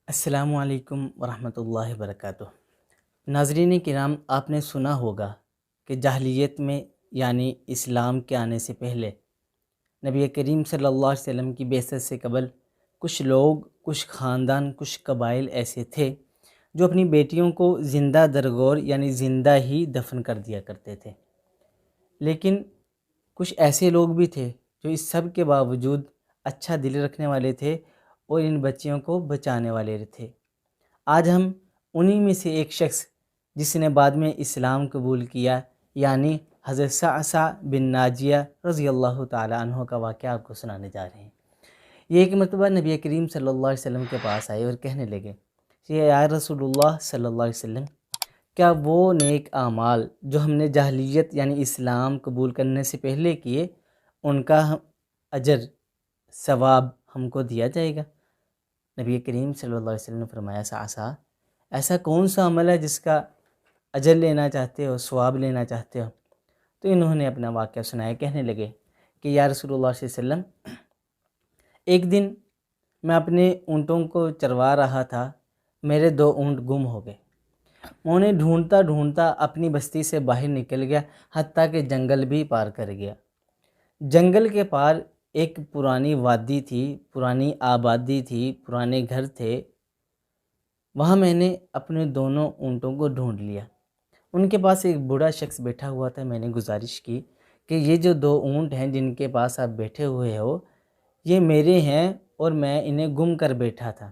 السلام علیکم ورحمۃ اللہ وبرکاتہ۔ ناظرین کرام، آپ نے سنا ہوگا کہ جاہلیت میں یعنی اسلام کے آنے سے پہلے نبی کریم صلی اللہ علیہ وسلم کی بعثت سے قبل کچھ لوگ، کچھ خاندان، کچھ قبائل ایسے تھے جو اپنی بیٹیوں کو زندہ درگور یعنی زندہ ہی دفن کر دیا کرتے تھے۔ لیکن کچھ ایسے لوگ بھی تھے جو اس سب کے باوجود اچھا دل رکھنے والے تھے اور ان بچیوں کو بچانے والے تھے۔ آج ہم انہی میں سے ایک شخص جس نے بعد میں اسلام قبول کیا یعنی حضرت صعصع بن ناجیہ رضی اللہ تعالی عنہ کا واقعہ آپ کو سنانے جا رہے ہیں۔ یہ ایک مرتبہ نبی کریم صلی اللہ علیہ وسلم کے پاس آئے اور کہنے لگے کہ یا رسول اللہ صلی اللہ علیہ وسلم، کیا وہ نیک اعمال جو ہم نے جاہلیت یعنی اسلام قبول کرنے سے پہلے کیے، ان کا اجر ثواب ہم کو دیا جائے گا؟ نبی کریم صلی اللہ علیہ وسلم نے فرمایا، صعصع، ایسا کون سا عمل ہے جس کا اجر لینا چاہتے ہو، ثواب لینا چاہتے ہو؟ تو انہوں نے اپنا واقعہ سنایا، کہنے لگے کہ یا رسول اللہ صلی اللہ علیہ وسلم، ایک دن میں اپنے اونٹوں کو چروا رہا تھا، میرے 2 اونٹ گم ہو گئے۔ میں انہیں ڈھونڈتا ڈھونڈتا اپنی بستی سے باہر نکل گیا، حتیٰ کہ جنگل بھی پار کر گیا۔ جنگل کے پار ایک پرانی وادی تھی، پرانی آبادی تھی، پرانے گھر تھے۔ وہاں میں نے اپنے دونوں اونٹوں کو ڈھونڈ لیا۔ ان کے پاس ایک بوڑھا شخص بیٹھا ہوا تھا۔ میں نے گزارش کی کہ یہ جو 2 اونٹ ہیں جن کے پاس آپ بیٹھے ہوئے ہو، یہ میرے ہیں اور میں انہیں گم کر بیٹھا تھا۔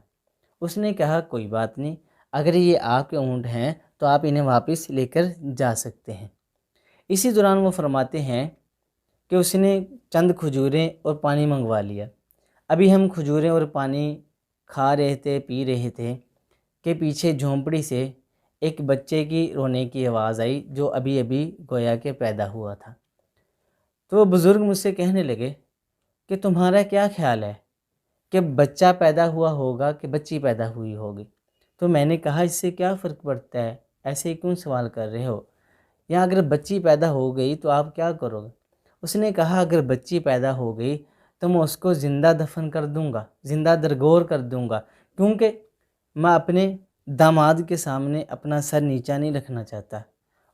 اس نے کہا کوئی بات نہیں، اگر یہ آپ کے اونٹ ہیں تو آپ انہیں واپس لے کر جا سکتے ہیں۔ اسی دوران وہ فرماتے ہیں کہ اس نے چند کھجوریں اور پانی منگوا لیا۔ ابھی ہم کھجوریں اور پانی کھا رہے تھے، پی رہے تھے کہ پیچھے جھونپڑی سے ایک بچے کی رونے کی آواز آئی جو ابھی ابھی گویا کہ پیدا ہوا تھا۔ تو وہ بزرگ مجھ سے کہنے لگے کہ تمہارا کیا خیال ہے کہ بچہ پیدا ہوا ہوگا کہ بچی پیدا ہوئی ہوگی؟ تو میں نے کہا اس سے کیا فرق پڑتا ہے، ایسے کیوں سوال کر رہے ہو؟ یا اگر بچی پیدا ہو گئی تو آپ کیا کرو گے؟ اس نے کہا اگر بچی پیدا ہو گئی تو میں اس کو زندہ دفن کر دوں گا، زندہ درگور کر دوں گا، کیونکہ میں اپنے داماد کے سامنے اپنا سر نیچا نہیں رکھنا چاہتا،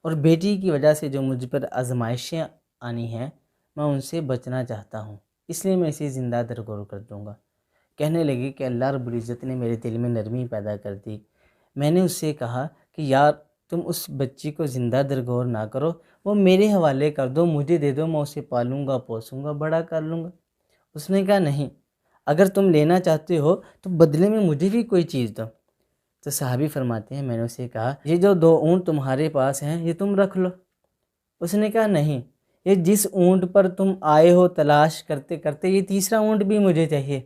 اور بیٹی کی وجہ سے جو مجھ پر آزمائشیں آنی ہیں میں ان سے بچنا چاہتا ہوں، اس لیے میں اسے زندہ درگور کر دوں گا۔ کہنے لگے کہ اللہ رب العزت نے میرے دل میں نرمی پیدا کر دی۔ میں نے اس سے کہا کہ یار تم اس بچی کو زندہ درگور نہ کرو، وہ میرے حوالے کر دو، مجھے دے دو، میں اسے پالوں گا، پوسوں گا، بڑا کر لوں گا۔ اس نے کہا نہیں، اگر تم لینا چاہتے ہو تو بدلے میں مجھے بھی کوئی چیز دو۔ تو صحابی فرماتے ہیں میں نے اسے کہا یہ جو 2 اونٹ تمہارے پاس ہیں یہ تم رکھ لو۔ اس نے کہا نہیں، یہ جس اونٹ پر تم آئے ہو تلاش کرتے کرتے یہ تیسرا اونٹ بھی مجھے چاہیے۔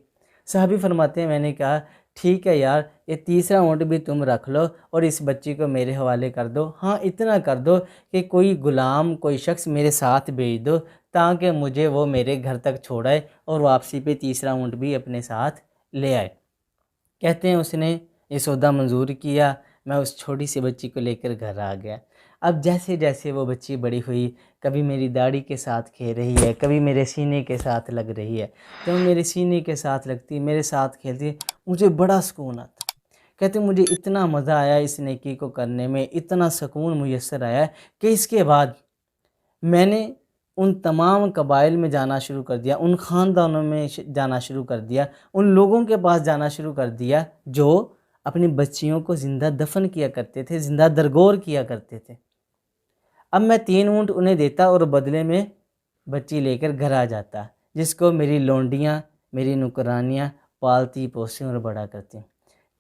صحابی فرماتے ہیں میں نے کہا ٹھیک ہے یار، یہ تیسرا اونٹ بھی تم رکھ لو اور اس بچی کو میرے حوالے کر دو۔ ہاں اتنا کر دو کہ کوئی غلام، کوئی شخص میرے ساتھ بھیج دو تاکہ مجھے وہ میرے گھر تک چھوڑائے اور واپسی پہ تیسرا اونٹ بھی اپنے ساتھ لے آئے۔ کہتے ہیں اس نے یہ سودا منظور کیا، میں اس چھوٹی سی بچی کو لے کر گھر آ گیا۔ اب جیسے جیسے وہ بچی بڑی ہوئی، کبھی میری داڑھی کے ساتھ کھیل رہی ہے، کبھی میرے سینے کے ساتھ لگ رہی ہے۔ جب میرے سینے کے ساتھ لگتی، میرے ساتھ کھیلتی، مجھے بڑا سکون آتا۔ کہتے مجھے اتنا مزہ آیا اس نیکی کو کرنے میں، اتنا سکون میسر آیا کہ اس کے بعد میں نے ان تمام قبائل میں جانا شروع کر دیا، ان خاندانوں میں جانا شروع کر دیا، ان لوگوں کے پاس جانا شروع کر دیا جو اپنی بچیوں کو زندہ دفن کیا کرتے تھے، زندہ درگور کیا کرتے تھے۔ اب میں 3 اونٹ انہیں دیتا اور بدلے میں بچی لے کر گھر آ جاتا، جس کو میری لونڈیاں، میری نوکرانیاں پالتی پوستی اور بڑا کرتی۔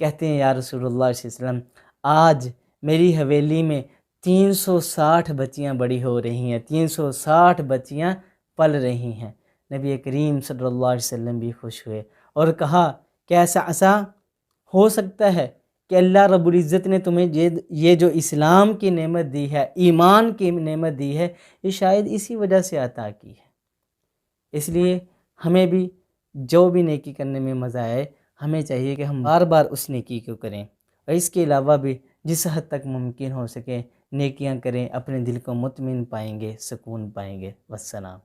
کہتے ہیں یا رسول اللہ صلی اللہ علیہ وسلم، آج میری حویلی میں 360 بچیاں بڑی ہو رہی ہیں، 360 بچیاں پل رہی ہیں۔ نبی کریم صلی اللہ علیہ وسلم بھی خوش ہوئے اور کہا کہ ایسا ہو سکتا ہے کہ اللہ رب العزت نے تمہیں یہ جو اسلام کی نعمت دی ہے، ایمان کی نعمت دی ہے، یہ شاید اسی وجہ سے عطا کی ہے۔ اس لیے ہمیں بھی جو بھی نیکی کرنے میں مزہ آئے، ہمیں چاہیے کہ ہم بار بار اس نیکی کو کریں، اور اس کے علاوہ بھی جس حد تک ممکن ہو سکے نیکیاں کریں، اپنے دل کو مطمئن پائیں گے، سکون پائیں گے۔ والسلام۔